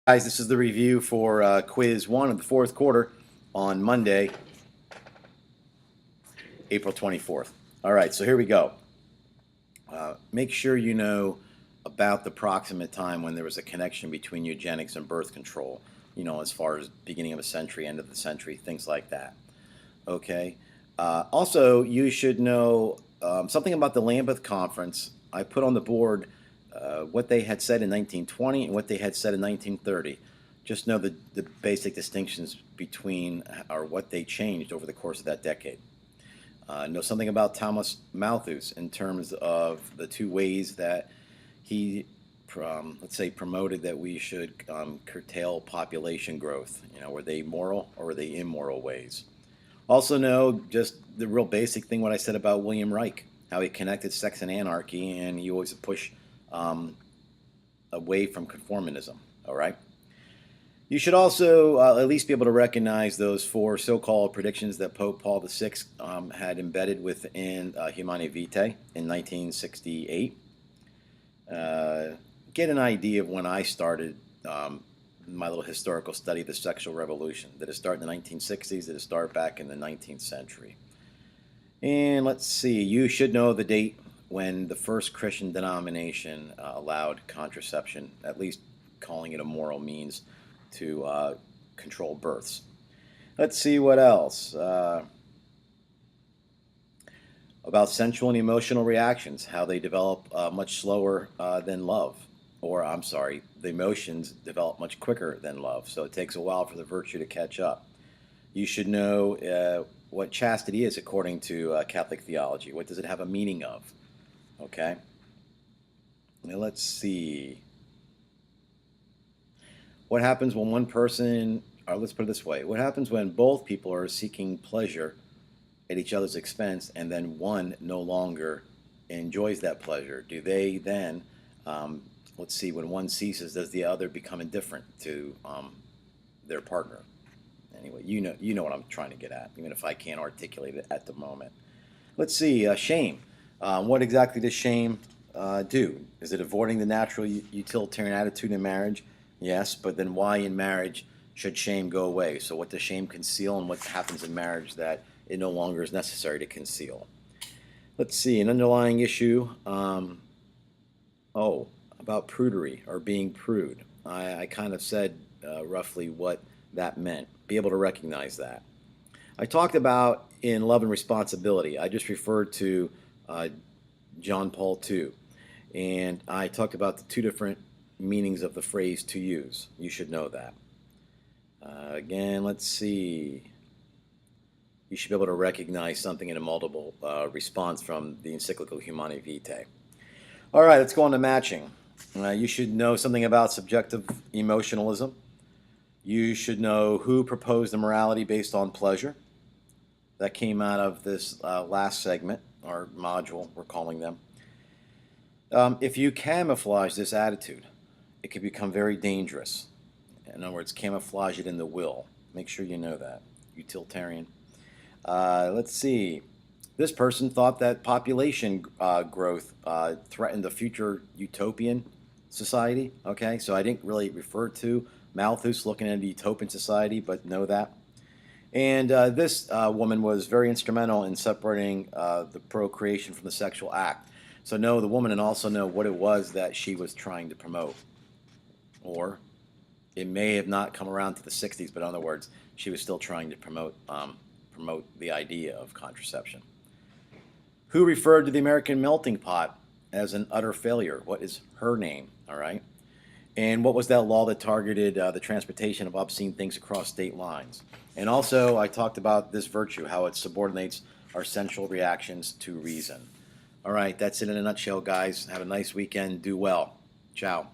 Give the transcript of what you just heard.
Guys, this is the review for quiz 1 of the fourth quarter on Monday, April 24th. All right, so here we go. Make sure you know about the proximate time when there was a connection between eugenics and birth control, as far as beginning of a century, end of the century, things like that. Okay. Also, you should know something about the Lambeth Conference. I put on the board what they had said in 1920 and what they had said in 1930. Just know the basic distinctions between or what they changed over the course of that decade. Know something about Thomas Malthus in terms of the two ways that he, let's say, promoted that we should curtail population growth. Were they moral or were they immoral ways? Also know just the real basic thing, what I said about William Reich, how he connected sex and anarchy, and he always pushed away from conformism. All right. You should also at least be able to recognize those four so-called predictions that Pope Paul VI had embedded within Humanae Vitae in 1968. Get an idea of when I started my little historical study of the sexual revolution. Did it start in the 1960s? Did it start back in the 19th century? And let's see, you should know the date when the first Christian denomination allowed contraception, at least calling it a moral means to control births. Let's see what else. About sensual and emotional reactions, how they develop much slower than love. Or, I'm sorry, the emotions develop much quicker than love, so it takes a while for the virtue to catch up. You should know what chastity is according to Catholic theology. What does it have a meaning of? Okay? Now let's see. What happens when one person, or let's put it this way, what happens when both people are seeking pleasure at each other's expense and then one no longer enjoys that pleasure? Do they then, let's see, when one ceases, does the other become indifferent to their partner? Anyway, you know what I'm trying to get at, even if I can't articulate it at the moment. Let's see, shame. What exactly does shame do? Is it avoiding the natural utilitarian attitude in marriage? Yes, but then why in marriage should shame go away? So what does shame conceal, and what happens in marriage that it no longer is necessary to conceal? Let's see, an underlying issue, about prudery or being prude. I kind of said roughly what that meant. Be able to recognize that. I talked about in Love and Responsibility. I just referred to John Paul II, and I talked about the two different meanings of the phrase to use. You should know that. Again, let's see. You should be able to recognize something in a multiple response from the encyclical Humanae Vitae. All right, let's go on to matching. You should know something about subjective emotionalism. You should know who proposed the morality based on pleasure. That came out of this last segment, or module, we're calling them. If you camouflage this attitude, it can become very dangerous. In other words, camouflage it in the will. Make sure you know that. Utilitarian. Let's see. This person thought that population growth threatened the future utopian society. Okay, so I didn't really refer to Malthus looking at a utopian society, but know that. And this woman was very instrumental in separating the procreation from the sexual act. So know the woman and also know what it was that she was trying to promote. Or it may have not come around to the 60s, but in other words, she was still trying to promote the idea of contraception. Who referred to the American melting pot as an utter failure? What is her name? All right. And what was that law that targeted the transportation of obscene things across state lines? And also, I talked about this virtue, how it subordinates our sensual reactions to reason. All right, that's it in a nutshell, guys. Have a nice weekend. Do well. Ciao.